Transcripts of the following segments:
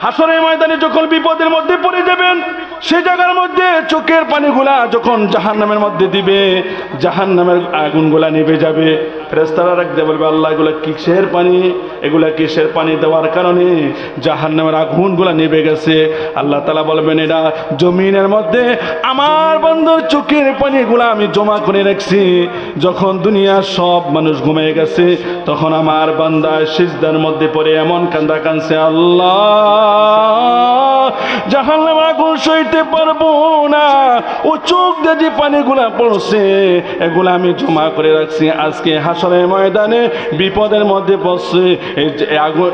হাসরের ময়দানে যখন বিপদের মধ্যে পড়ে যাবেন, সেই জায়গার মধ্যে চোখের পানিগুলা যখন জাহান্নামের মধ্যে দিবে, জাহান্নামের আগুনগুলা নিভে যাবে। ফেরেশতারা রাখতে বলবে, আল্লাহ এগুলা কিসের পানি? এগুলা কিসের পানি দেওয়ার কারণে জাহান্নামের আগুনগুলা নিভে গেছে? আল্লাহ তাআলা বলবেন, এরা জমিনের মধ্যে আমার বান্দার চোখের পানিগুলা আমি জমা করে রাখছি। যখন দুনিয়ার সব মানুষ ঘুমিয়ে গেছে, তখন আমার বান্দা সিজদার মধ্যে পড়ে এমন কান্দা কাঁদছে, আল্লাহ জাহান্নামের আগুন সইতে পারবো না, ও চোখ দিয়ে যে পানিগুলা পড়ছে এগুলা আমি জমা করে রাখছি। আজকে হাসরের ময়দানে বিপদের মধ্যে পড়ছে,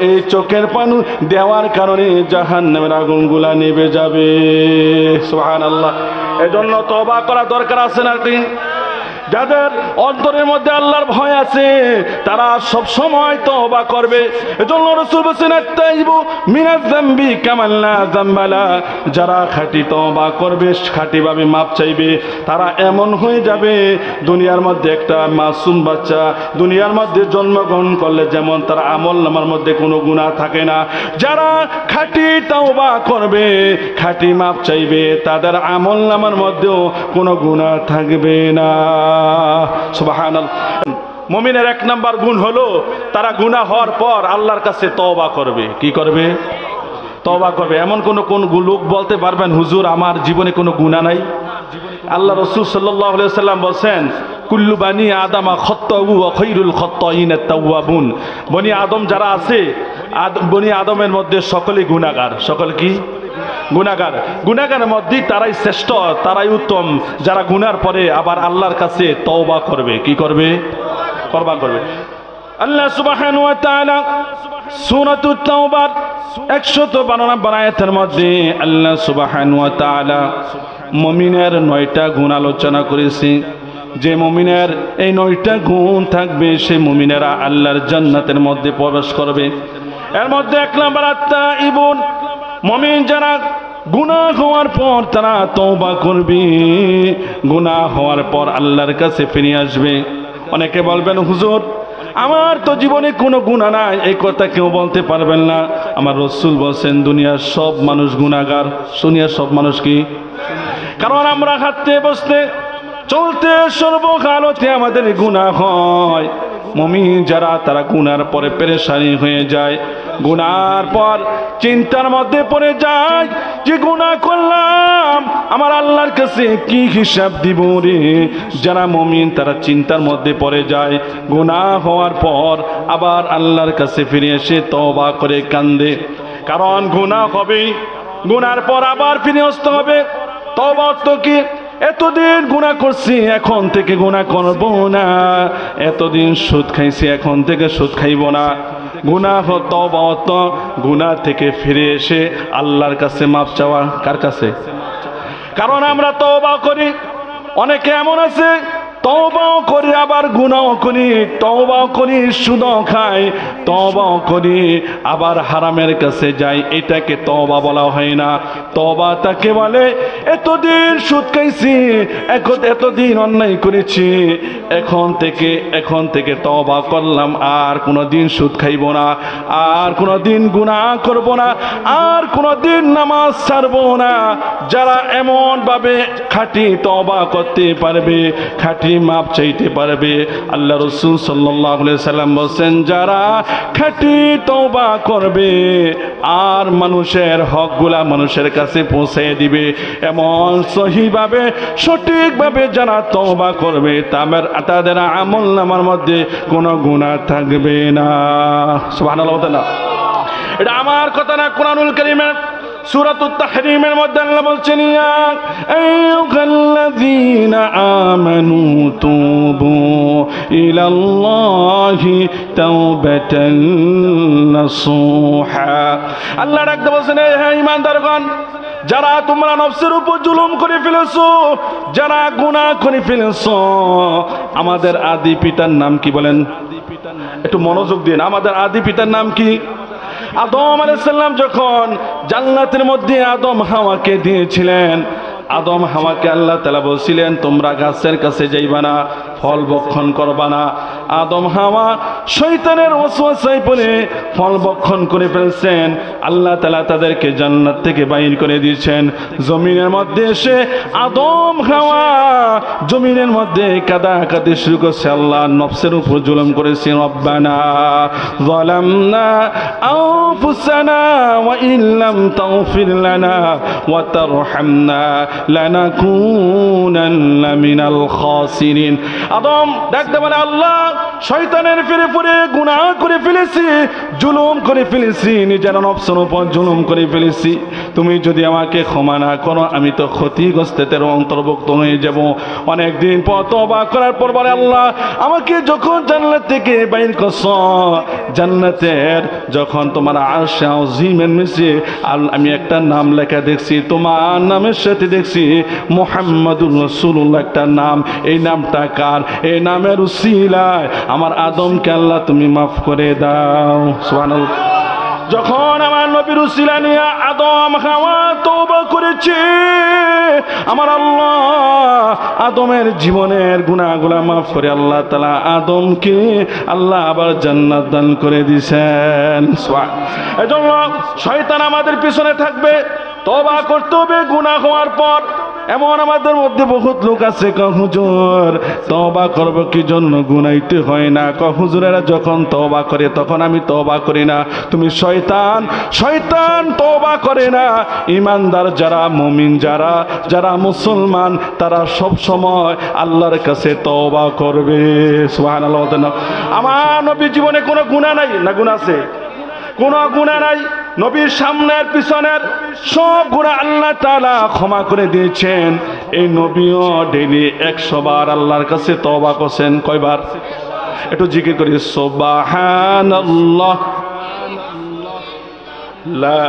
এই চোখের পানি দেওয়ার কারণে জাহান্নামের আগুনগুলা নিভে যাবে। সুবহানাল্লাহ। এজন্য তওবা করা দরকার আছে নাকি? যাদের অন্তরের মধ্যে আল্লাহর ভয় আছে তারা সব সময় তওবা করবে। এজন্য রাসূল বলেছেন, আত-তাইবু মিনাজ যামবি কামান লা যামবা লা। যারা খাঁটি তওবা করবে, খাঁটি ভাবে মাপ চাইবে, তারা এমন হয়ে যাবে দুনিয়ার মধ্যে একটা মাসুম বাচ্চা দুনিয়ার মধ্যে জন্মগ্রহণ করলে যেমন তার আমলনামার মধ্যে কোনো গুনাহ থাকে না, যারা খাঁটি তওবা করবে, খাঁটি মাপ চাইবে, তাদের আমলনামার মধ্যেও কোনো গুনাহ থাকবে না। সুবহানাল্লাহ। মুমিনের এক নাম্বার গুণ হলো তারা গুনাহ হওয়ার পর আল্লাহর কাছে তওবা করবে। কি করবে? তওবা করবে। এমন কোন লোক বলতে পারবেন, হুজুর আমার জীবনে কোনো গুনাহ নাই? আল্লাহ রাসূল সাল্লাল্লাহু আলাইহি ওয়াসাল্লাম বলেন, কুল্লু বানি আদমা খাত্তাউ ওয়া খায়রুল খাত্তাইন আত-তাওয়াবুন। বনি আদম যারা আছে, বনি আদমের মধ্যে সকলেই গুনাহগার। সকল কি? গুনাহগার। গুনাহগারের মধ্যে তারাই শ্রেষ্ঠ, তারাই উত্তম, যারা গুনার পরে আবার আল্লাহর কাছে তওবা করবে। কি করবে? তওবা করবে। আল্লাহ সুবহানাহু ওয়া তাআলা সূরাতুত তাওবার 152 নম্বর আয়াতের মধ্যে আল্লাহ সুবহানাহু ওয়া তাআলা মুমিনের 9টা গুণ আলোচনা করেছে। যে মুমিনের এই 9টা গুণ থাকবে, সেই মুমিনেরা আল্লাহর জান্নাতের মধ্যে প্রবেশ করবে। এর মধ্যে 1 নম্বর আত-তাইবুন। মুমিন যারা গুনাহ হওয়ার পর তারা তওবা করবে, গুনাহ হওয়ার পর আল্লাহর কাছে ফিরে আসবে। অনেকে বলবেন, হুজুর আমার তো জীবনে কোনো গুনাহ নাই, এই কথা কেউ বলতে পারবেন না। আমার রাসূল বলেন, দুনিয়ার সব মানুষ গুনাহগার। দুনিয়ার সব মানুষ কি? কারণ আমরা হাঁটতে বসতে চলতে সর্বকালতে আমাদের গুনাহ হয়। মুমিন যারা তারা গুনার পরে পেরেশানি হয়ে যায়, গুনার পর চিন্তার মধ্যে পড়ে যায় যে গুনাহ করলাম, আমার আল্লাহর কাছে কি হিসাব দিব রে। যারা মুমিন তারা চিন্তার মধ্যে পড়ে যায়, গুনাহ হওয়ার পর আবার আল্লাহর কাছে ফিরে এসে তওবা করে কান্দে। কারণ গুনাহ হবে, গুনার পর আবার ফিরে আসতে হবে। তওবা তো কি? এতদিন গুনাহ করছি, এখন থেকে গুনাহ করব না। এতদিন সুদ খাইছি, এখন থেকে সুদ খাইব না। গুনাহ তওবা, গুনাহ থেকে ফিরে এসে আল্লাহর কাছে মাপ চাওয়া। কার কাছে? কারণ আমরা তওবা করি, অনেকে এমন আছে তওবাও করি আবার গুনাহও করি, তওবাও করি সুদও খাই, তওবাও করি আবার হারামের কাছে যাই। এটাকে তওবা বলা হয় না। তওবা তাকে বলে, এতদিন সুদ খাইছি, এতদিন অন্যায় করেছি, এখন থেকে তওবা করলাম, আর কোনোদিন সুদ খাইব না, আর কোনোদিন গুনাহ করব না, আর কোনোদিন নামাজ ছাড়ব না। যারা এমন ভাবে খাঁটি তওবা করতে পারবে, খাঁটি মাপ চাইতে পারবে, আল্লাহ রাসূল সাল্লাল্লাহু আলাইহি সাল্লাম বলেন, যারা খাঁটি তওবা করবে আর মানুষের হকগুলা মানুষের কাছে পৌঁছে দিবে, এমন সহিভাবে সঠিকভাবে যারা তওবা করবে, তাদের আমলনামার মধ্যে কোনো গুনাহ থাকবে না। সুবহানাল্লাহ। এটা আমার কথা না, কোরআনুল কারীমের সূরাতুত তাহরীমের মধ্যে আল্লাহ বলছেন, ইয়া আইয়ুহাল্লাযীনা আমানু তুবু ইলাল্লাহি তাওবাতান নাসুহা। আল্লাহ ডাকতে বলছেন, হে ঈমানদারগণ, যারা তোমরা নফসের উপর জুলুম করে ফেলেছো, যারা গুনাহ করে ফেলেছো। আমাদের আদি পিতার নাম কি বলেন? একটু মনোযোগ দিন। আমাদের আদি পিতার নাম কি? আদম আলাইহিস সালাম যখন জান্নাতের মধ্যে আদম হাওয়াকে দিয়েছিলেন, আদম হাওয়াকে আল্লাহ তাআলা বলছিলেন, তোমরা গাছের কাছে যাইবা না, ফল ভক্ষণ করবা না। আদম হাওয়া শয়তানের ওয়াসওয়াসায় পড়ে ফল ভক্ষণ করে ফেলছেন। আল্লাহ তাআলা তাদেরকে জান্নাত থেকে বাইর করে দিয়েছেন। জমিনের মধ্যে এসে আদম হাওয়া জমিনের মধ্যে কাঁদাকাটি শুরু করছে, আল্লাহ নফসের উপর জুলুম করেছে। রব্বানা যালামনা আনফুসানা ওয়া ইল্লাম তাগফির লানা ওয়া তারহামনা লানাকুনান্না মিনাল খাসিরিন। আদম ডাকতে বলে, আল্লাহ শয়তানের ফিরে পড়ে গুনাহ করে ফেলেছি, জুলুম করে ফেলেছি, নিজের নফসের উপর জুলুম করে ফেলেছি। তুমি যদি আমাকে ক্ষমা না করো আমি তো ক্ষতিগ্রস্তের অন্তর্ভুক্ত হয়ে যাব। অনেকদিন পর তওবা করার পর বলে, আল্লাহ আমাকে যখন জান্নাত থেকে বাইর করছো, জান্নাতের যখন তোমার আরশে আজিমের নিচে আমি একটা নাম লেখা দেখছি, তোমার নামের সাথে দেখছি মুহাম্মাদুর রাসূলুল্লাহ একটা নাম। এই নামটা কার? এই নামের উসিলায় আমার আদমকে আল্লাহ তুমি মাফ করে দাও। সুবহানাল্লাহ। যখন আমার নবীর উসিলা নিয়ে আদম হাওয়া তওবা করেছে, আমার আল্লাহ আদমের জীবনের গুনাহগুলা মাফ করে আল্লাহ তাআলা আদমকে আল্লাহ আবার জান্নাত দান করে দিয়েছেন। এজন্য শয়তান আমাদের পিছনে থাকবে, তওবা করতে হবে গুনাহ হওয়ার পর। এমন আমাদের মধ্যে বহুত লোক আছে, হুজুর তওবা করব কি জন্য, গুনাইতে হয় না। হুজুরেরা যখন তওবা করে তখন আমি তওবা করি না। তুমি শয়তান, শয়তান তওবা করে না। ঈমানদার যারা, মুমিন যারা, যারা মুসলমান, তারা সব সময় আল্লাহর কাছে তওবা করবে। সুবহানাল্লাহ। আমার নবীর জীবনে কোনো গুনাহ নাই না? গুনাহ আছে? কোনো গুনাহ নাই। নবীর সামনের পিছনের সব গুনাহ আল্লাহ তাআলা ক্ষমা করে দিয়েছেন। এই নবীও ডেইলি 100 বার আল্লাহর কাছে তওবা করেন। কয়বার? একটু জিকির করি, সুবহানাল্লাহ লা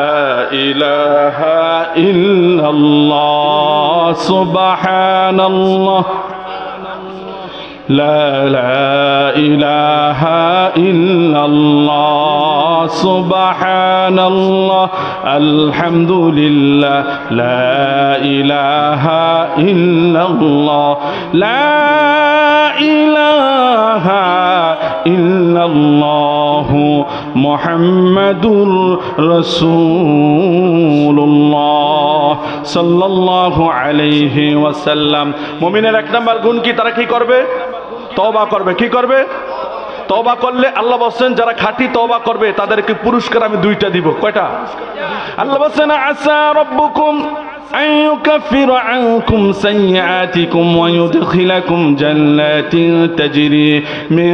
ইলাহা ইল্লাল্লাহ, সুবহানাল্লাহ লা ইলাহা ইল্লাল্লাহ, সুবহানাল্লাহ আলহামদুলিল্লাহ লা ইলাহা ইল্লাল্লাহ, লা ইলাহা ইল্লাল্লাহ মুহাম্মাদুর রাসূলুল্লাহ সাল্লাল্লাহু আলাইহি ওয়াসাল্লাম। মুমিনের এক নাম্বার গুণ কি? তারা কি করবে? তওবা করবে। কি করবে? তওবা করলে আল্লাহ বলেন যারা খাঁটি তওবা করবে তাদেরকে পুরস্কার আমি 2টা দিব। কয়টা? আল্লাহ বলেন আসা রাব্বুকুম أن يكفر عنكم سيئاتكم ويدخلكم جنات تجري من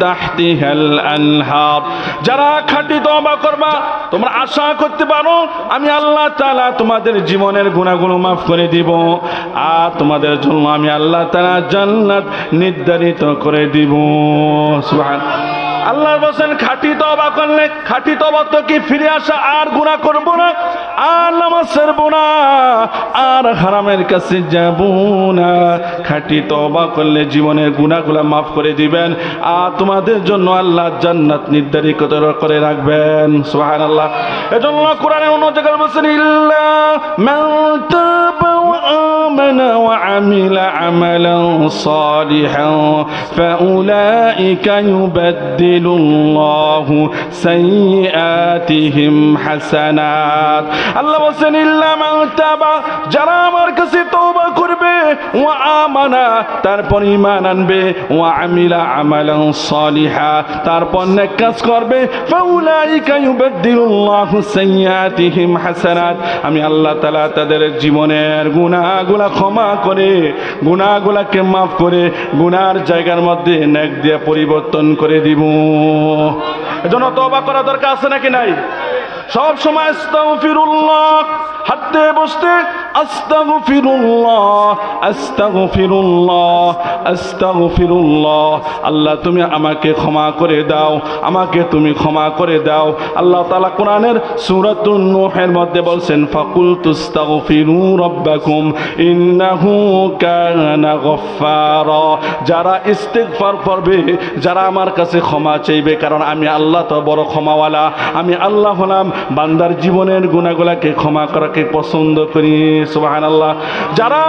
تحتها الأنهار। যারা খাঁটি তওবা করবা তোমরা আশা করতে পারো আমি আল্লাহ তাআলা তোমাদের জীবনের গুনাহগুলো মাফ করে দিব, আর তোমাদের জন্য আমি আল্লাহ তাআলা জান্নাত নির্ধারিত করে দিব। সুবহানাল্লাহ। আল্লাহ বলেন খাঁটি তওবা করলে, খাঁটি তওবা তো কি ফিরে আসা আর গুনাহ করব না, আর নামাজ ছাড়ব না, আর হারামের কাছে যাব না। খাঁটি তওবা করলে জীবনের গুনাহগুলো মাফ করে দিবেন, আর তোমাদের জন্য আল্লাহ জান্নাত নির্ধারিত করে রাখবেন। সুবহানাল্লাহ। এজন্য কোরআনের অন্য জায়গায় বলেছেন ইল্লা মান তাবা ওয়া আমানা ওয়া আমিলা আমালান সালিহান ফাউলাইকা ইউবাদদিলুল্লাহু সাইয়্যাতিহিম হাসানাত। আল্লাহ বলেন ইল্লা মান তাবা, যারা আমার কাছে তওবা করবে, ওয়া আমানা তারপর ঈমান আনবে, ওয়া আমিলা আমালান সালিহা তারপর নেক কাজ করবে, ফাউলাইকা ইউবাদদিলুল্লাহু সাইয়্যাতিহিম হাসানাত, আমি আল্লাহ তাআলা তাদের জীবনের গুনাহগুলো ক্ষমা করে, গুনাহগুলোকে মাফ করে গুনার জায়গার মধ্যে নেক দিয়ে পরিবর্তন করে দিব। এজন্য তওবা করা দরকার আছে নাকি নাই? সব সময় আস্তাগফিরুল্লাহ, হাঁটতে বসতে আস্তাগফিরুল্লাহ আস্তাগফিরুল্লাহ আস্তাগফিরুল্লাহ। আল্লাহ তুমি আমাকে ক্ষমা করে দাও, আমাকে তুমি ক্ষমা করে দাও। আল্লাহ তাআলা কোরআনের সূরাতুন নূহের মধ্যে বলছেন ফাকুলতু আস্তাগফিরু রাব্বাকুম ইন্নাহু কানা গফফারা। যারা ইস্তিগফার করবে, যারা আমার কাছে ক্ষমা চাইবে, কারণ আমি আল্লাহ তো বড় ক্ষমাওয়ালা, আমি আল্লাহ হলাম বান্দার জীবনের গুনাহগুলোকে ক্ষমা করাকে পছন্দ করি। সুবহানাল্লাহ। যারা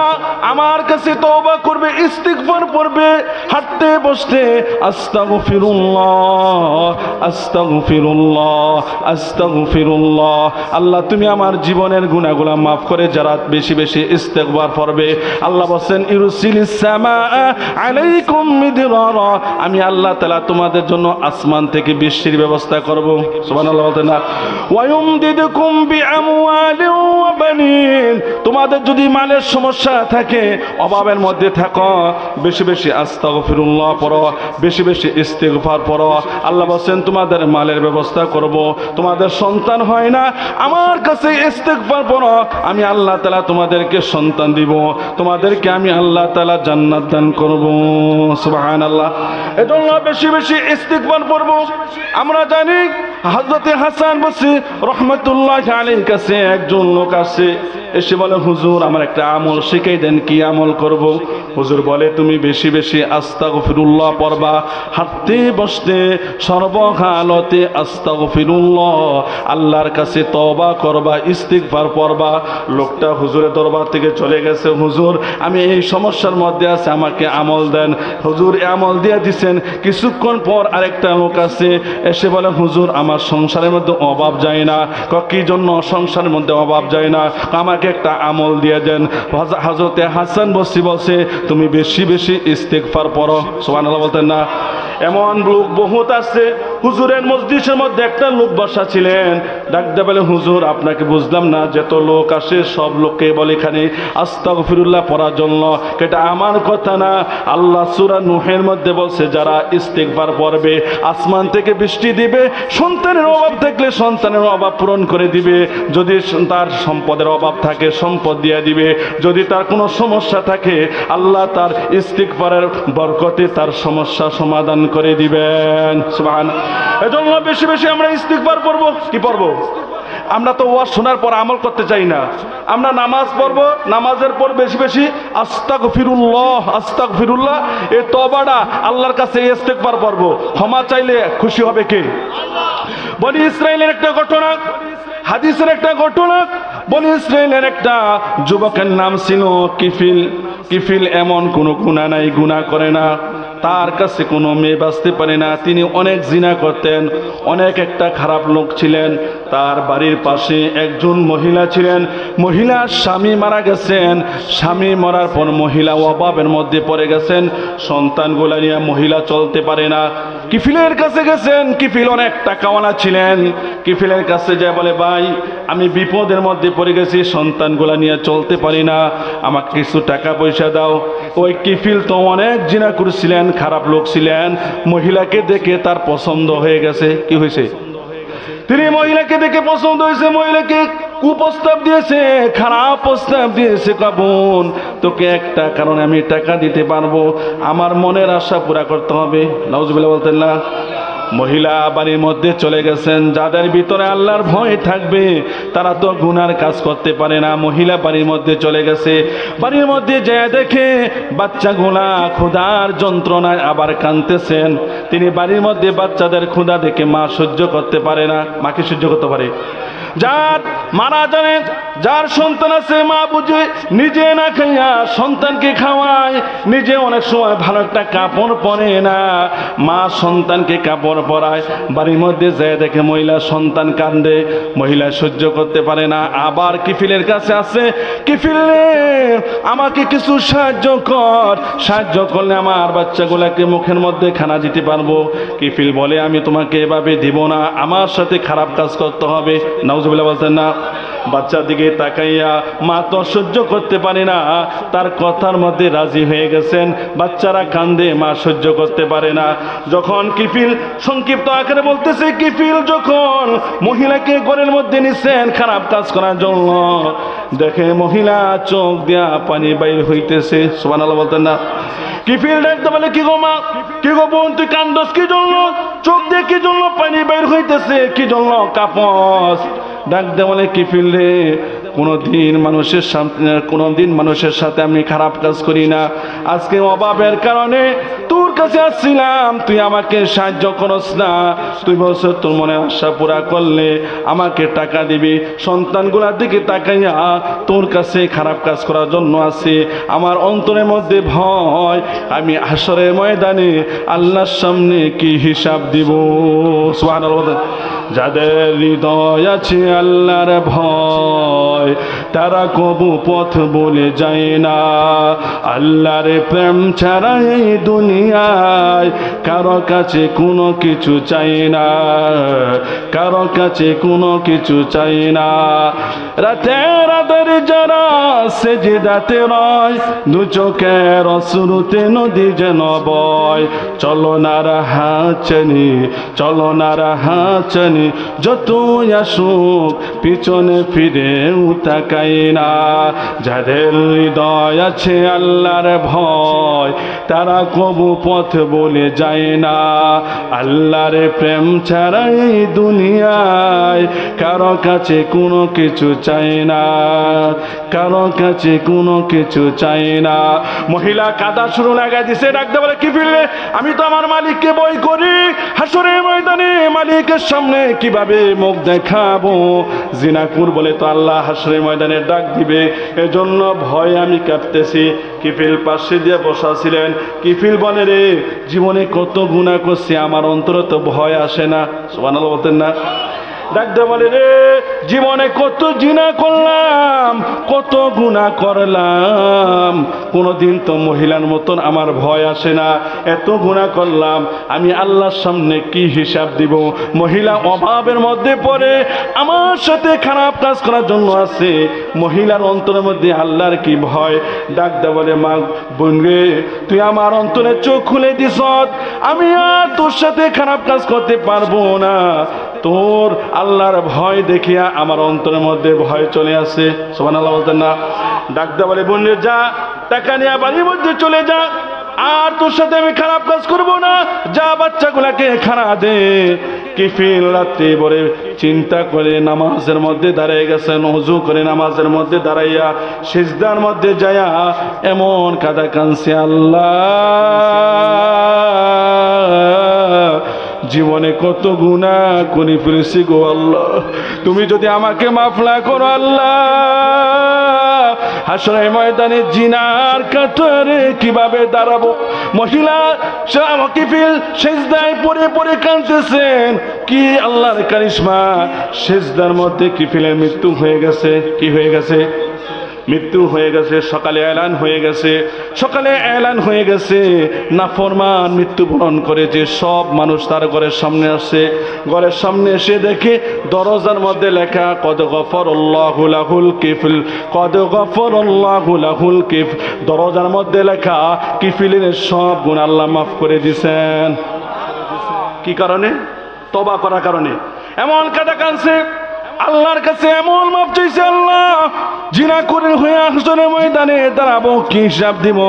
আমার কাছে তওবা করবে, ইস্তিগফার পড়বে, হাঁটতে বসতে আস্তাগফিরুল্লাহ আস্তাগফিরুল্লাহ আস্তাগফিরুল্লাহ, আল্লাহ তুমি আমার জীবনের গুনাহগুলো মাফ করে যারা বেশি বেশি ইস্তিগফার পড়বে, আল্লাহ বলেন ইরসিলিস সামা আলাইকুম মিদরারা, আমি আল্লাহ তাআলা তোমাদের জন্য আসমান থেকে বৃষ্টির ব্যবস্থা করব। সুবহানাল্লাহ বলতেন না? ওয়ায়ুমদিদুকুম বিআমওয়ালিন ওয়া বানিন, তোমাদের যদি মালের সমস্যা থাকে, অভাবের মধ্যে থাকো, বেশি বেশি আস্তাগফিরুল্লাহ পড়ো, বেশি বেশি ইস্তিগফার পড়ো, আল্লাহ বলেন তোমাদের মালের ব্যবস্থা করব। তোমাদের সন্তান হয় না, আমার কাছে ইস্তিগফার পড়ো, আমি আল্লাহ তাআলা তোমাদেরকে সন্তান দিব, তোমাদেরকে আমি আল্লাহ তাআলা জান্নাত দান করব। সুবহানাল্লাহ। এজন্য বেশি বেশি ইস্তিগফার পড়ব। আমরা জানি হযরত হাসান বসরি রাহমাতুল্লাহি আলাইহির কাছে একজন লোক আসে, এসে বলে হুজুর আমার একটা আমল শিখিয়ে দেন, কি আমল করব? হুজুর বলে তুমি বেশি বেশি আস্তাগফিরুল্লাহ পড়বা, হাঁটতে বসতে সর্বহালতে আস্তাগফিরুল্লাহ, আল্লাহর কাছে তওবা করবা, ইস্তিগফার পড়বা। লোকটা হুজুরের দরবার থেকে চলে গেছে, হুজুর আমি এই সমস্যার মধ্যে আছি, আমাকে আমল দেন। হুজুর আমল দিয়ে দিছেন। কিছুক্ষণ পর আরেকটা লোক আছে, এসে বলে হুজুর আমার সংসারের মধ্যে অভাব যায় না। কি জন্য সংসারের মধ্যে অভাব যায় না? আমাকে একটা আমল দিয়ে দেন। হযরতে হাসান বসরি বলছে তুমি বেশি বেশি ইস্তিগফার পড়ো। সুবহানাল্লাহ বলতেন না? এমন লোক বহুত আছে। হুজুরের মজলিসের মধ্যে একটা লোক বসা ছিলেন, ডাকতে বলে হুজুর আপনাকে বুঝলাম না, যত লোক আসে সব লোককে বলে এখানে আস্তাগফিরুল্লাহ পড়ার জন্য, এটা আমার কথা না। আল্লাহ সূরা নূহের মধ্যে বলছে যারা ইস্তিগফার পড়বে আসমান থেকে বৃষ্টি দিবে, সন্তানের অভাব থাকলে সন্তানের অভাব পূরণ করে দিবে, যদি তার সম্পদের অভাব থাকে সম্পদ দিয়ে দিবে, যদি তার কোনো সমস্যা থাকে আল্লাহ তার ইস্তিগফারের বরকতে তার সমস্যা সমাধান করে দিবেন। সুবহান। এজন্য বেশি বেশি আমরা ইস্তিগফার পড়ব। কি পড়ব? আমরা তো ওয়াজ শোনার পর আমল করতে চাই না। আমরা নামাজ পড়ব, নামাজের পর বেশি বেশি আস্তাগফিরুল্লাহ আস্তাগফিরুল্লাহ, এই তওবাটা আল্লাহর কাছে ইস্তিগফার পড়ব। ক্ষমা চাইলে খুশি হবে কে? বনি ইসরাইলের একটা ঘটনা, হাদিসের একটা ঘটনা। বনি ইসরাইলের একটা যুবকের নাম ছিল কিফিল। কিফিল এমন কোনো গুনাহ নাই, গুনাহ করে না, তার কাছে কোনো মেয়ে বাঁচতে পারে না, তিনি অনেক জিনা করতেন, অনেক একটা খারাপ লোক ছিলেন। তার বাড়ির পাশে একজন মহিলা ছিলেন, মহিলার স্বামী মারা গেছেন। স্বামী মরার পর মহিলা অভাবের মধ্যে পড়ে গেছেন, সন্তানগুলা নিয়ে মহিলা চলতে পারে না। কিফিলের কাছে গেছেন, কিফিল অনেক টাকাওয়ালা ছিলেন। কিফিলের কাছে যায় বলে ভাই আমি বিপদের মধ্যে পড়ে গেছি, সন্তানগুলা নিয়ে চলতে পারি না, আমাকে কিছু টাকা পয়সা দাও। ওই কিফিল তো অনেক জিনা করছিলেন, খারাপ লোক ছিলেন। মহিলাকে দেখে তার পছন্দ হয়ে গেছে। কি হয়েছে? তিনি মহিলাকে দেখে পছন্দ হয়েছে, মহিলাকে কুপ্রস্তাব দিয়েছে, খারাপ প্রস্তাব দিয়েছে। কাবুন তোকে একটা কারণে আমি টাকা দিতে পারবো, আমার মনের আশা পুরা করতে হবে। নাউজুবিল্লাহ বলতেন না? মহিলা বাড়ির মধ্যে চলে গেছেন। যাদের ভিতরে আল্লাহর ভয় থাকবে তারা তো গুনার কাজ করতে পারে না। মহিলা বাড়ির মধ্যে চলে গেছে, বাড়ির মধ্যে যেয়ে দেখে বাচ্চাগুলা ক্ষুধার যন্ত্রণায় আবার কাঁদতেছেন। তিনি বাড়ির মধ্যে বাচ্চাদের ক্ষুধা দেখে মা সহ্য করতে পারে না। মাকে সহ্য করতে পারে? যার মারা জানে, যার সন্তান আছে মা বুঝে নিজে না খাইয়া সন্তানকে খাওয়ায়, নিজে অনেক সময় ভালো একটা কাপড় পরে না, মা সন্তানকে কাপড় পরায়। বাড়ির মধ্যে যায় দেখে মহিলা সন্তান কান্দে, মহিলা সহ্য করতে পারে না। আবার কিফিলের কাছে আসে, কিফিল আমাকে কিছু সাহায্য কর, সাহায্য করলে আমার বাচ্চাগুলাকে মুখের মধ্যে খানা দিতে পারবো। কিফিল বলে আমি তোমাকে এভাবে দিব না, আমার সাথে খারাপ কাজ করতে হবে। নাউজুবিল্লাহ বলতেন না? বাচ্চার দিকে তাকাইয়া মা তো সহ্য করতে পারে না, তার কথার মধ্যে রাজি হয়ে গেছেন। বাচ্চারা কান্দে, মা সহ্য করতে পারে না। যখন কিফিল সংক্ষিপ্ত আকারে বলতেছে, কিফিল যখন মহিলাকে ঘরের মধ্যে নিছেন খারাপ কাজ করার জন্য, দেখে মহিলা চোখ দিয়া পানি বাইর হইতেছে। সুবহানাল্লাহ বলতেন না? কিফিল ডাকতে বলে কি গো মা, কি গো বোন তুই কান্দস কি জন্য? চোখ দিয়ে কি জন্য পানি বাইর হইতেছে, কি জন্য কাঁপস? ডাকতে বলে কিফিল রে কোনোদিন মানুষের সাথে আমি খারাপ কাজ করি না। আজকে অভাবের কারণে তোর কাছে আসছিলাম, তুই আমাকে সাহায্য করস না। তুই বলছিস তোর মনে আশা পুরা করলে আমাকে টাকা দিবি। সন্তানগুলার দিকে তাকাইয়া তোর কাছে খারাপ কাজ করার জন্য আছে। আমার অন্তরের মধ্যে ভয়, আমি হাসরের ময়দানে আল্লাহর সামনে কি হিসাব দিব। সুবহানাল্লাহ। যাদের হৃদয় আছে আল্লাহর ভয়, তারা কবু পথ বলে যায় না। আল্লাহর প্রেম ছাড়া এই দুনিয়ায় কারো কাছে কোনো কিছু চাই না, কারো কাছে কোনো কিছু চাই না। রাতের আধারে যারা সেজদাতে রয়, দু চোখের অশ্রুতে নদী যেন বয়। চলো নারা হাঁচনি, চলো নারা হাঁচনি, যতই আসুক পিছনে ফিরেও তাকাই না। যাদের হৃদয় আছে আল্লাহর ভয়, তারা কবু পথ বলে যায় না। আল্লাহর প্রেম ছাড়া এই দুনিয়ায় কারো কাছে কোনো কিছু চাই না, কারো কাছে কোনো কিছু চাই না। মহিলা কাদা শুরু লাগাই দিছে, ডাকতে বলে কি ফিরলে, আমি তো আমার মালিককে ভয় করি। হাসরের ময়দানে মালিকের সামনে কিভাবে মুখ দেখাবো। জিনাকুর বলে তো আল্লাহ হাসরের ময়দানে ডাক দিবে, এজন্য ভয় আমি কাঁপতেছি। কিফিল পাশে দিয়ে বসা ছিলেন। কিফিল বলে রে, জীবনে কত গুনাহ করছি, আমার অন্তরে তো ভয় আসে না। সুবহানাল্লাহ বলতেন না? ডাকতে বলে রে, জীবনে কত জিনা করলাম, কত গুনাহ করলাম, কোনদিন তো মহিলার মতন আমার ভয় আসে না। এত গুনাহ করলাম, আমি আল্লাহর সামনে কি হিসাব দিব। মহিলা অভাবের মধ্যে পড়ে আমার সাথে খারাপ কাজ করার জন্য আছে। মহিলার অন্তরের মধ্যে আল্লাহর কি ভয়। ডাকতে বলে, মা বোন রে, তুই আমার অন্তরে চোখ খুলে দিস, আমি আর তোর সাথে খারাপ কাজ করতে পারবো না। তোর আল্লাহর ভয় দেখিয়া আমার অন্তরের মধ্যে ভয় চলে আসে। সুবহানাল্লাহ বলতেন না? ডাকতে বলে, বোন রে যা, টাকা নিয়ে বাড়ির মধ্যে চলে যা, আর তোর সাথে আমি খারাপ কাজ করবো না, যা বাচ্চাগুলাকে খানা দে। কিফিল রাত্রি ভরে চিন্তা করে নামাজের মধ্যে দাঁড়িয়ে গেছেন। ওযু করে নামাজের মধ্যে দাঁড়াইয়া সিজদার মধ্যে যায়া এমন কাদা কানছে, আল্লাহ জীবনে কত গুনাহ করে ফেলেছি গো আল্লাহ, তুমি যদি আমাকে মাফ না করো আল্লাহ, হাসরের ময়দানে জিনার কাতারে কিভাবে দাঁড়াবো। মহিলা কিফিল সিজদায় পড়ে পড়ে কাঁদতেছেন। কি আল্লাহর কারিশমা, সিজদার মধ্যে কিফিলের মৃত্যু হয়ে গেছে। কি হয়ে গেছে? মৃত্যু হয়ে গেছে। সকালে এলান হয়ে গেছে, সকালে এলান হয়ে গেছে। নাফরমান মৃত্যুবরণ করেছে। সব মানুষ তার ঘরের সামনে আসছে। ঘরের সামনে এসে দেখে দরজার মধ্যে লেখা কদ গফরাল্লাহু লাহুল কিফল, কদ গফরাল্লাহু লাহুল কিফ। দরজার মধ্যে লেখা কিফিলের সব গুনাহ আল্লাহ মাফ করে দিয়েছেন। কি কারণে? তওবা করার কারণে। এমন কাদা কানছে, আল্লাহর কাছে এমন মাপ চাইছে, আল্লাহ জিনা করে হয়ে হাসরের ময়দানে দাঁড়াবো, কি হিসাব দিব।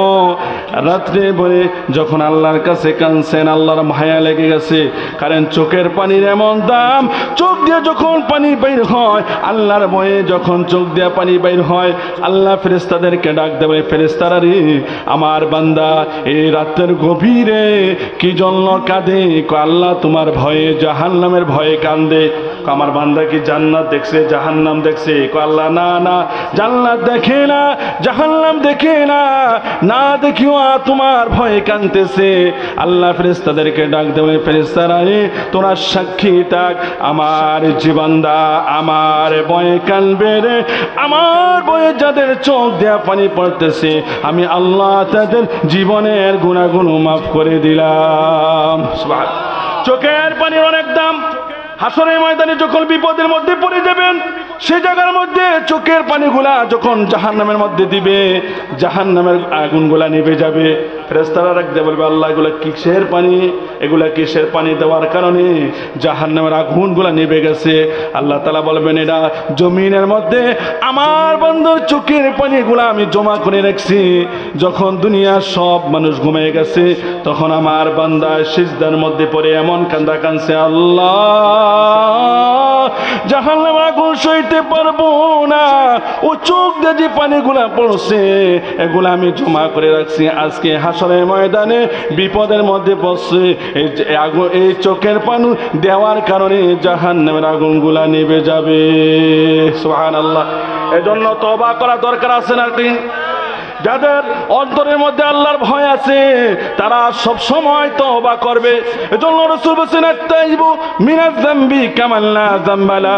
রাত্রে বলে যখন আল্লাহর কাছে কাঁদছেন, আল্লাহর মায়া লেগে গেছে। কারণ চোখের পানির এমন দাম, চোখ দিয়ে যখন পানি বের হয়, আল্লাহর ভয়ে যখন চোখ দিয়ে পানি বের হয়, আল্লাহ ফেরেশতাদেরকে ডাক দেবে, ফেরেশতারা রে, আমার বান্দা এই রাতের গভীরে কি জন্য কাঁদে? আল্লাহ তোমার ভয়ে, জাহান্নামের ভয়ে কান্দে। আমার বান্দা কি জান্নাত দেখছে, জাহান্নাম দেখছে? আল্লাহ না না, জান্নাত দেখে না, জাহান্নাম দেখে না, না দেখিও তোমার ভয়ে কাঁদতেছে। আল্লাহ ফেরেশতাদেরকে ডাক দেবে, ফেরেশতারা তোরা সাক্ষী থাক, আমার জীবনদা আমার ভয়ে কাঁদবে রে, আমার ভয়ে যাদের চোখ দেয়া পানি পড়তেছে, আমি আল্লাহ তাদের জীবনের গুনাহগুলো মাফ করে দিলাম। চোখের পানির অনেক দাম। হাসরের ময়দানে যখন বিপদের মধ্যে পড়ে যাবেন, সে জায়গার মধ্যে চোখের পানিগুলা যখন জাহান্নামের মধ্যে দিবে, জাহান্নামের আগুনগুলা নিভে যাবে। ফেরেশতারা রাখতে বলবে, আল্লাহ এগুলা কিসের পানি? এগুলা কিসের পানি দেওয়ার কারণে জাহান্নামের আগুনগুলা নিভে গেছে? আল্লাহ তাআলা বলবেন, এরা জমিনের মধ্যে আমার বান্দার চোখের পানিগুলা আমি জমা করে রাখছি। যখন দুনিয়ার সব মানুষ ঘুমিয়ে গেছে, তখন আমার বান্দা সিজদার মধ্যে পড়ে এমন কান্দা কানছে, আল্লাহ জাহান্নামের আগুন সইতে পারবো না। ও চোখ দিয়ে যে পানিগুলা পড়ছে এগুলা আমি জমা করে রাখছি, আজকে হাসরের ময়দানে বিপদের মধ্যে পড়ছে। এই চোখের পানি দেওয়ার কারণে জাহান্নামের আগুনগুলা নিভে যাবে। সুবহানাল্লাহ। এজন্য তওবা করা দরকার আছে নাকি? যাদের অন্তরের মধ্যে আল্লাহর ভয় আছে তারা সব সময় তওবা করবে। এজন্য রাসূল বলেছেন আত-তাইবু মিনাজ যামবি কামান লা যামবালা।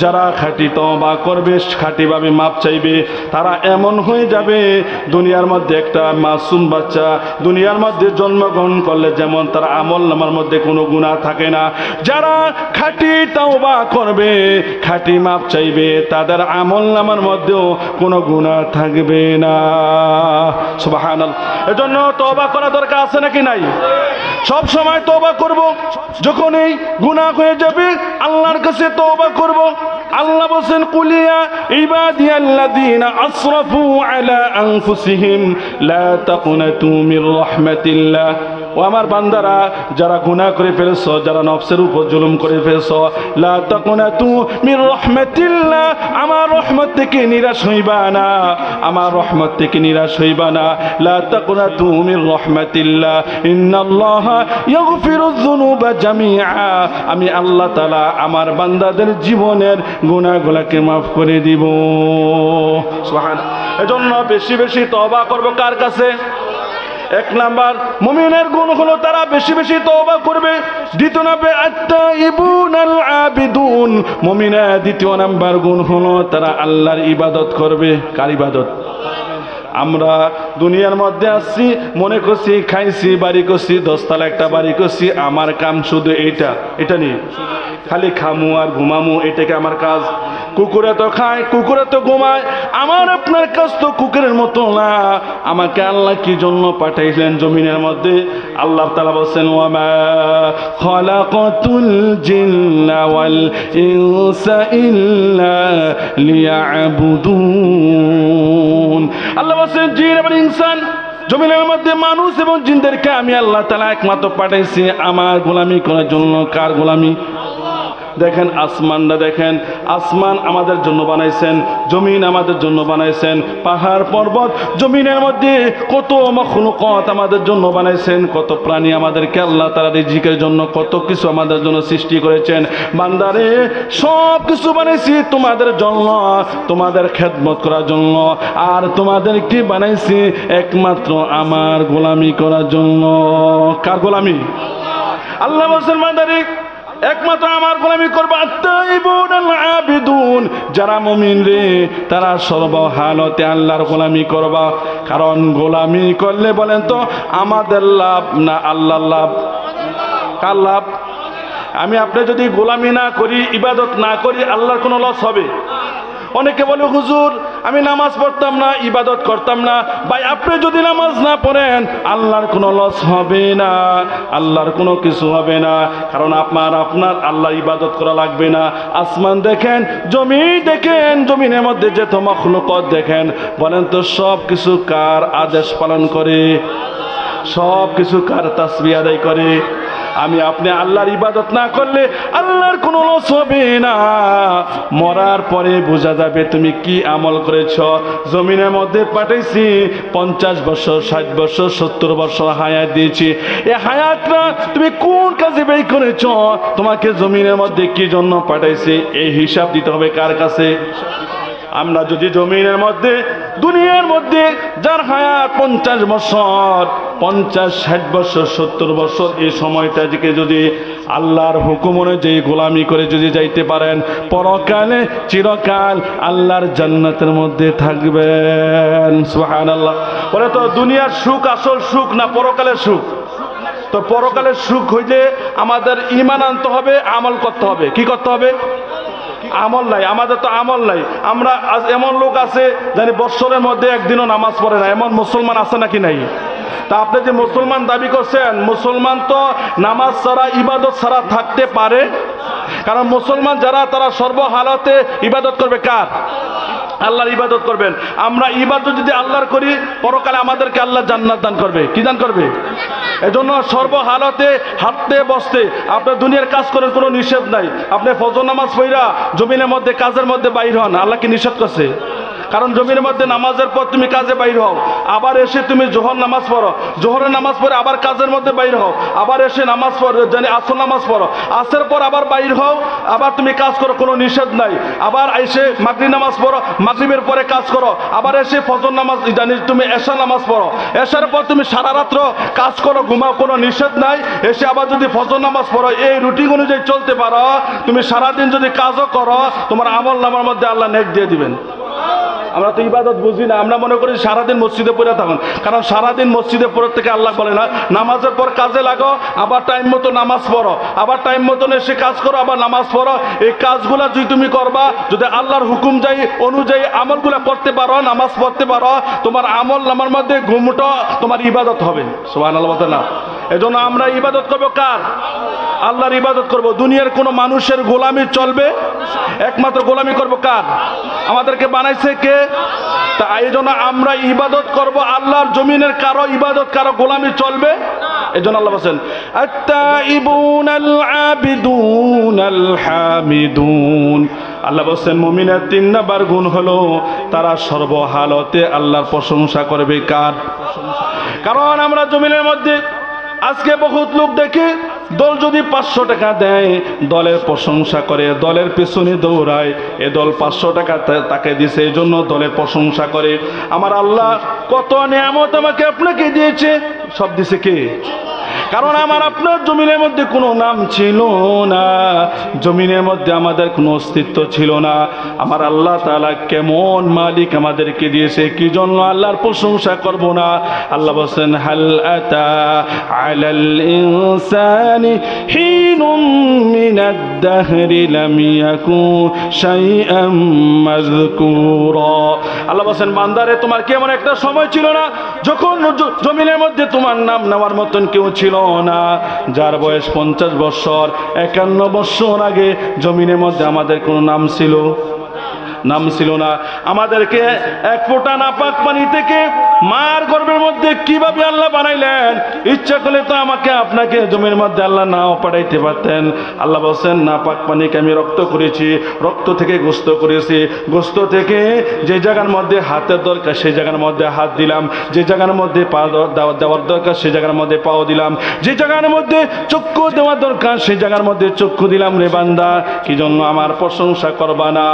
যারা খাঁটি তওবা করবে, খাঁটিভাবে মাপ চাইবে, তারা এমন হয়ে যাবে দুনিয়ার মধ্যে একটা মাসুম বাচ্চা দুনিয়ার মধ্যে জন্মগ্রহণ করলে যেমন তার আমলনামার মধ্যে কোনো গুনাহ থাকে না, যারা খাঁটি তওবা করবে, খাঁটি মাপ চাইবে, তাদের আমলনামার মধ্যেও কোনো গুনাহ থাকবে না। সুবহানাল্লাহ। এজন্য তওবা করা দরকার আছে নাকি নাই? সব সময় তওবা করব, যখন এই গুনাহ হয়ে যাবে আল্লাহর কাছে তওবা করব। আল্লাহ বলেন কুলিয়া ইবাদিয়াল্লাযীনা আসরাফু আলা আনফুসিহিম লা তাকুনাতু মির রাহমাতিল্লাহ। ও আমার বান্দারা, যারা গুনাহ করে ফেলেছো, যারা নফসের উপর জুলুম করে ফেলেছো, লা তাকুনাতু মির রাহমাতিল্লাহ, আমার রহমত থেকে নিরাশ হইবা না, আমার রহমত থেকে নিরাশ হইবা না। লা তাকুনাতু মির রাহমাতিল্লাহ ইন্নাল্লাহা ইয়াগফিরুয যুনুবা জামিআ। আমি আল্লাহ তাআলা আমার বান্দাদের জীবনের গুনাহগুলোকে মাফ করে দিব। সুবহানাল্লাহ। এজন্য বেশি বেশি তওবা করব কার কাছে? এক নাম্বার মুমিনের গুণ হলো তারা বেশি বেশি তওবা করবে। দ্বিতীয় নাম্বার আত-তাইবুনাল আবিদুন। মুমিনের দ্বিতীয় নাম্বার গুণ হলো তারা আল্লাহর ইবাদত করবে। কার ইবাদত? আমরা দুনিয়ার মধ্যে আসছি, মনে করছি খাইছি, বাড়ি করছি, 10 তলা একটা বাড়ি করছি, আমার কাম শুধু এটা নিয়ে খালি খামু আর ঘুমামু, এটাকে আমার কাজ। কুকুরে তো খায়, কুকুরে তো ঘুমায়, আমার আপনার কাজ তো কুকুরের মতো না। আমাকে আল্লাহ কি জন্য পাঠাইলেন জমিনের মধ্যে? আল্লাহ তাআলা বলেন ওয়ামা খালাকাতুল জিন্না ওয়াল ইনসা ইল্লা লিয়াবুদুন। আল্লাহ বলেন জিন এবং ইনসান, জমিনের মধ্যে মানুষ এবং জিনদেরকে আমি আল্লাহ তাআলা একমাত্র পাঠাইছি আমার গোলামি করার জন্য। কার গোলামি? দেখেন আসমানটা, দেখেন আসমান আমাদের জন্য বানাইছেন, জমিন আমাদের জন্য বানাইছেন, পাহাড় পর্বত, জমিনের মধ্যে কত মাখলুকাত আমাদের জন্য বানাইছেন, কত প্রাণী আমাদেরকে আল্লাহ তাআলা রিজিকের জন্য কত কিছু আমাদের জন্য সৃষ্টি করেছেন। বান্দারে সব কিছু বানাইছি তোমাদের জন্য, তোমাদের খেদমত করার জন্য, আর তোমাদেরকে বানাইছি একমাত্র আমার গোলামি করার জন্য। কার গোলামি? আল্লাহ বলেন বান্দারে একমাত্র আমার গোলামি করবা। আত-তাইবুনাল আবিদুন, যারা মুমিন রে তারা সর্বহালতে আল্লাহর গোলামি করবা। কারণ গোলামি করলে বলেন তো আমাদের লাভ না আল্লাহর লাভ? কার লাভ? আমি আপনি যদি গোলামি না করি, ইবাদত না করি, আল্লাহর কোনো লস হবে? অনেকে বলে হুজুর আমি নামাজ পড়তাম না, ইবাদত করতাম না। ভাই আপনি যদি নামাজ না পড়েন আল্লাহর কোনো লস হবে না, আল্লাহর কোনো কিছু হবে না। কারণ আপনার আল্লাহর ইবাদত করা লাগবে না। আসমান দেখেন, জমি দেখেন, জমিনের মধ্যে যত মাখলুকাত দেখেন, বলেন তো সব কিছু কার আদেশ পালন করে? সব কিছু কার তাসবিহ আদায় করে? আমি আপনি আল্লাহর ইবাদত না করলে আল্লাহর কোনো লস হবে না। মরার পরে বোঝা যাবে তুমি কি আমল করেছ। জমিনের মধ্যে পাঠাইছি 50 বছর, 60 বছর, 70 বছর হায়াত দিয়েছি। এই হায়াতটা তুমি কোন কাজে ব্যয় করেছ? তোমাকে জমিনের মধ্যে কি জন্য পাঠাইছি এই হিসাব দিতে হবে কার কাছে? আমরা যদি জমিনের মধ্যে দুনিয়ার মধ্যে যার হায়াত 50 বছর, 50, 60 বছর, 70 বছর, এই সময়টাকে যদি আল্লাহর হুকুম অনুযায়ী গোলামি করে যদি যাইতে পারেন, পরকালে চিরকাল আল্লাহর জান্নাতের মধ্যে থাকবেন। সুবহানাল্লাহ। বলে তো দুনিয়ার সুখ আসল সুখ না পরকালের সুখ? তো পরকালের সুখ হইলে আমাদের ঈমান আনতে হবে, আমল করতে হবে। কি করতে হবে? আমল নাই, আমাদের তো আমল নাই। আমরা এমন লোক আছে জানি বছরের মধ্যে একদিনও নামাজ পড়ে না, এমন মুসলমান আছে নাকি নাই? তা আপনি যে মুসলমান দাবি করছেন, মুসলমান তো নামাজ ছাড়া ইবাদত ছাড়া থাকতে পারে? কারণ মুসলমান যারা তারা সর্বহালতে ইবাদত করবে কার? আল্লাহর ইবাদত করবেন। আমরা ইবাদত যদি আল্লাহর করি, পরকালে আমাদেরকে আল্লাহ জান্নাত দান করবে। কি দান করবে? এজন্য সর্বহালতে হাঁটতে বসতে আপনার দুনিয়ার কাজ করার কোনো নিষেধ নাই। আপনি ফজর নামাজ পড়া জমিনের মধ্যে কাজের মধ্যে বাইর হন, আল্লাহ কি নিষেধ করছে? কারণ জমির মধ্যে নামাজের পর তুমি কাজে বাইর হও, আবার এসে তুমি জোহর নামাজ পড়ো, জোহরের নামাজ পড়ে আবার কাজের মধ্যে বাইর হও, আবার এসে নামাজ পড়ো, জানি আসর নামাজ পড়ো, আসর পর আবার বাইর হও, আবার তুমি কাজ করো, কোনো নিষেধ নাই। আবার এসে মাগরিব নামাজ পড়ো, মাগরিবের পরে কাজ করো, আবার এসে ফজর নামাজ জানি তুমি এশার নামাজ পড়ো, এশার পর তুমি সারা রাত্র কাজ করো, ঘুমাও, কোনো নিষেধ নাই। এসে আবার যদি ফজর নামাজ পড়ো, এই রুটিন অনুযায়ী চলতে পারো, তুমি সারাদিন যদি কাজও করো, তোমার আমল নামার মধ্যে আল্লাহ নেক দিয়ে দিবেন। আমরা তো ইবাদত বুঝি না, আমরা মনে করি সারাদিন মসজিদে পড়ে থাকুন, কারণ সারাদিন মসজিদে পড়ে থেকে আল্লাহ বলে না নামাজের পর কাজে লাগো, আবার টাইম মতো নামাজ পড়ো, আবার টাইম মতন এসে কাজ করো, আবার নামাজ পড়ো। এই কাজগুলা যদি তুমি করবা, যদি আল্লাহর হুকুম অনুযায়ী আমলগুলা করতে পারো, নামাজ পড়তে পারো, তোমার আমল নামার মধ্যে ঘুমটো তোমার ইবাদত হবে। সুবহানাল্লাহ বলতে না। এজন্য আমরা ইবাদত করবো কার? আল্লাহর ইবাদত করব। দুনিয়ার কোনো মানুষের গোলামি চলবে? একমাত্র গোলামি করব কার? আমাদেরকে বানাইছে কে? তা এই জন্য আমরা ইবাদত করব আল্লাহর। জমিনের কারো ইবাদত, কারো গোলামি চলবে? এই জন্য আল্লাহ বলেন আত-তাইবুন আল-আবিদুন আল-হামিদুন। আল্লাহ বলেন মুমিনের 3 নাম্বার গুণ হলো তারা সর্বহালতে আল্লাহর প্রশংসা করবে। কার? কারণ আমরা জমিনের মধ্যে আজকে বহুত লোক দেখি, দল যদি 500 টাকা দেয় দলের প্রশংসা করে, দলের পেছনে দৌড়ায়, এ দল 500 টাকা তাকে দিছে এই জন্য দলের প্রশংসা করে। আমার আল্লাহ কত নিয়ামত আমাকে আপনাকে দিয়েছে, সব দিছে কে? কারণ আমার আপনার জমিনের মধ্যে কোনো নাম ছিল না, জমিনের মধ্যে আমাদের কোনো অস্তিত্ব ছিল না। আমার আল্লাহ তাআলা কেমন মালিক আমাদেরকে দিয়েছে, কি জন্য আল্লাহর প্রশংসা করব না? আল্লাহ বলেন হাল আতা আলাল ইনসানি হিনুম মিনাদ দাহরি লাম ইয়াকুন শাইআম মাযকুরা। আল্লাহ বলেন বান্দারে তোমার কি এমন একটা সময় ছিল না যখন জমিনের মধ্যে তোমার নাম নেওয়ার মতন কেউ ছিল না? যার বয়স 50 বছর 51 বছর আগে জমিনের মধ্যে আমাদের কোনো নাম ছিল? নাম ছিল না। আমাদেরকে এক ফোঁটা নাপাক পানি থেকে মার গর্ভের মধ্যে কিভাবে আল্লাহ বানাইলেন, ইচ্ছা করলে তো আমাকে আপনাকে জমির মধ্যে আল্লাহ নাও পাঠাইতে পারতেন। আল্লাহ বলছেন নাপাক পানিকে আমি রক্ত করেছি, রক্ত থেকে গোস্ত করেছি, গোস্ত থেকে যে জায়গার মধ্যে হাতের দরকার সেই জায়গার মধ্যে হাত দিলাম, যে জায়গার মধ্যে পা দেওয়ার দরকার সেই জায়গার মধ্যে পাও দিলাম, যে জায়গার মধ্যে চক্ষু দেওয়ার দরকার সেই জায়গার মধ্যে চক্ষু দিলাম। রে বান্দা, কি জন্য আমার প্রশংসা করবা না?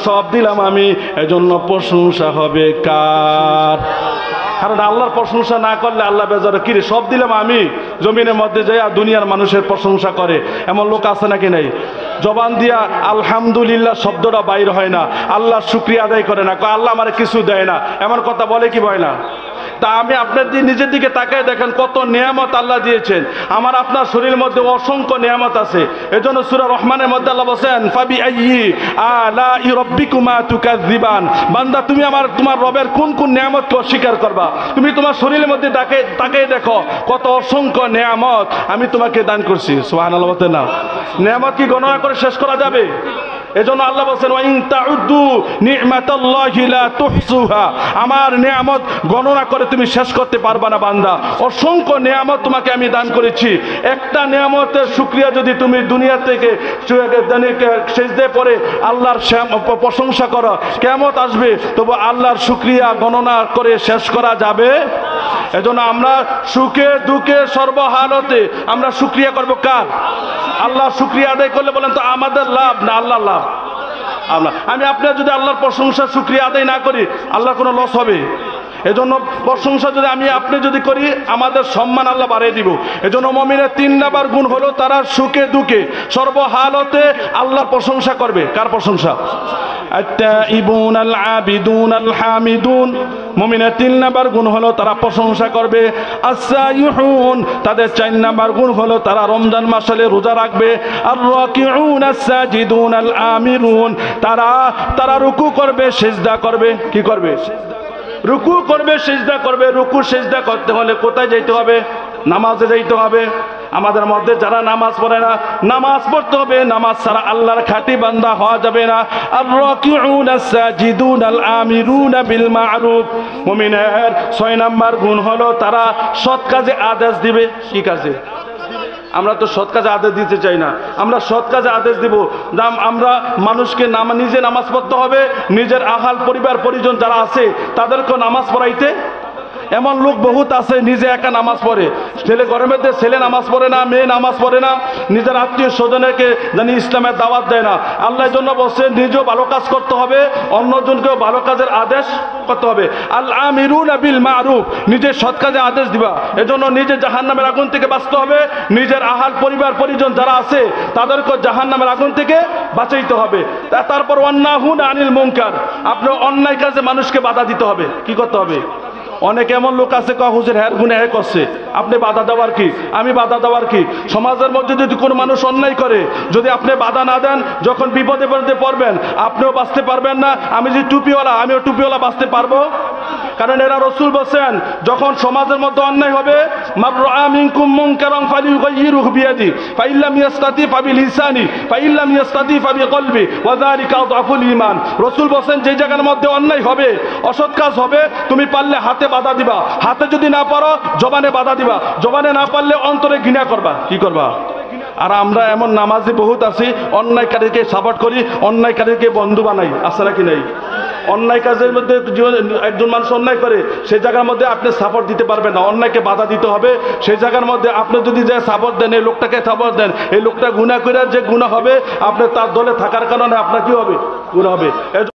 সব দিলাম আমি, এজন্য প্রশংসা হবে কার? কারণ আল্লাহর প্রশংসা না করলে আল্লাহ বেজারে, কিরে সব দিলাম আমি, জমিনের মধ্যে যাই আর দুনিয়ার মানুষের প্রশংসা করে, এমন লোক আছে নাকি? নাই। জবান দিয়া আলহামদুলিল্লাহ শব্দটা বাইর হয় না, আল্লাহর শুকরিয়া আদায় করে না, আল্লাহ আমার কিছু দেয় না, এমন কথা বলে কি বলে না? তা আমি আপনার নিজের দিকে তাকায় দেখেন কত নিয়ামত আল্লাহ দিয়েছেন। আমার আপনার শরীরের মধ্যে অসংখ্য নিয়ামত আছে। এজন্য সূরা রহমানের মধ্যে আল্লাহ বলেন ফাবি আইয়ি আলাই রাব্বিকুমা তুকাযযিবান। বান্দা তুমি তোমার রবের কোন কোন নিয়ামতকে অস্বীকার করবা? তুমি তোমার শরীরের মধ্যে তাকায় দেখো কত অসংখ্য নিয়ামত আমি তোমাকে দান করছি। সুবহানাল্লাহ বলতে না, নিয়ামত কি গণনা করে শেষ করা যাবে? এজন্য আল্লাহ বলেন ওয়া ইন তাউদ্দু নি'মাতাল্লাহি লা তুহসুহা। আমার নিয়ামত গণনা করে তুমি শেষ করতে পারবা না বান্দা। অসংখ্য নিয়ামত তোমাকে আমি দান করেছি। একটা নিয়ামতের শুকরিয়া যদি তুমি দুনিয়া থেকে সিজদায় পড়ে আল্লাহর প্রশংসা করো, কিয়ামত আসবে তবু আল্লাহর শুকরিয়া গণনা করে শেষ করা যাবে? এজন্য আমরা সুখে দুঃখে সর্বহালতে আমরা শুকরিয়া করব কার? আল্লাহ। শুকরিয়া আদায় করলে বলেন তো আমাদের লাভ না আল্লাহর লাভ? আমি আপনার যদি আল্লাহর প্রশংসা শুকরিয়া আদায় না করি, আল্লাহর কোনো লস হবে? এজন্য প্রশংসা যদি আপনি যদি করি, আমাদের সম্মান আল্লাহ বাড়িয়ে দিব। এজন্য মুমিনের 3 নাম্বার গুণ হলো তারা সুখে দুঃখে সর্বহালতে আল্লাহর প্রশংসা করবে। কার প্রশংসা? আত-তাইবুন আল-আবিদুন আল-হামিদুন। মুমিনের 3 নাম্বার গুণ হলো তারা প্রশংসা করবে। আস-সাইহুন, তাদের 4 নাম্বার গুণ হলো তারা রমজান মাসে রোজা রাখবে। আর-রাকিউন আস-সাজিদুন আল-আমিরুন, তারা রুকু করবে, সিজদা করবে। কি করবে? রুকু করবে, সিজদা করবে। রুকু সিজদা করতে হলে কোথায় যাইতে হবে? নামাজে যাইতে হবে। আমাদের মধ্যে যারা নামাজ পড়ে না, নামাজ পড়তে হবে। নামাজ ছাড়া আল্লাহর খাঁটি বান্দা হওয়া যাবে না। আর রাকিউনা সাজিদুন আল আমিরুনা বিল মারুফ, মুমিনের 6 নাম্বার গুণ হলো তারা সৎ কাজে আদেশ দিবে। কি কাজে? আমরা তো সৎ কাজে আদেশ দিতে চাই না, আমরা সৎ কাজে আদেশ দিব। আমরা মানুষকে নিজে নামাজ পড়তে হবে, নিজের আহাল পরিবার পরিজন যারা আছে তাদেরকেও নামাজ পড়াইতে। এমন লোক বহুত আছে নিজে একা নামাজ পড়ে, ছেলে ঘরের মধ্যে ছেলে নামাজ পড়ে না, মেয়ে নামাজ পড়ে না, নিজের আত্মীয় স্বজনকে জানি ইসলামের দাওয়াত দেয় না। আল্লাহর জন্য বসে নিজেও ভালো কাজ করতে হবে, অন্যজনকেও ভালো কাজের আদেশ করতে হবে। আল আমিরুনা বিল মারুফ, নিজের সৎ কাজে আদেশ দিবা। এজন্য নিজে জাহান্নামের আগুন থেকে বাঁচতে হবে, নিজের আহাল পরিবার পরিজন যারা আছে তাদেরকে জাহান্নামের আগুন থেকে বাঁচাইতে হবে। তারপর ওয়ান্নাহুনা আনিল মুনকার, আপনি অন্যায় কাজে মানুষকে বাধা দিতে হবে। কি করতে হবে? অনেক এমন লোক আছে হুজুর হ্যাঁ গুনে হ্যাঁ করছে, আপনি বাধা দেওয়ার কি? আমি বাধা দেওয়ার কি? সমাজের মধ্যে যদি কোনো মানুষ অন্যায় করে, যদি আপনি বাধা না দেন, যখন বিপদে বিপদে পড়বেন আপনিও বাঁচতে পারবেন না। আমি যে টুপিওয়ালা, আমিও টুপিওয়ালা বাঁচতে পারবো? কারণ এরা রাসূল বলেন যখন সমাজের মধ্যে অন্যায় হবে, মান রাআ মিনকুম মুনকারান ফালিয়ুগাইয়িরহু বিয়াদি ফাইল্লাম ইয়াস্তাতি ফাবিলিসানি ফাইল্লাম ইয়াস্তাতি ফাবিকলবি ওয়া যালিকা আযআফুল ঈমান। রাসূল বলেন যে জায়গার মধ্যে অন্যায় হবে, অসৎ কাজ হবে, তুমি পারলে হাতে বাধা দিবা, হাতে যদি না পারো জবানে বাধা দিবা, জবানে না পারলে অন্তরে ঘৃণা করবা। কি করবা? আর আমরা এমন নামাজি বহুত আছি, অন্যায়কারীকে সাপোর্ট করি, অন্যায়কারীকে বন্ধু বানাই। আছে নাকি নাই? অন্যায় কাজের মধ্যে একজন মানুষ অন্যায় করে, সেই জায়গার মধ্যে আপনি সাপোর্ট দিতে পারবেন না, অন্যায়কে বাধা দিতে হবে। সেই জায়গার মধ্যে আপনি যদি যে সাপোর্ট দেন, এই লোকটাকে সাপোর্ট দেন, এই লোকটা গুনাহ করে যে গুনাহ হবে, আপনি তার দলে থাকার কারণে আপনার কি হবে? গুনাহ হবে।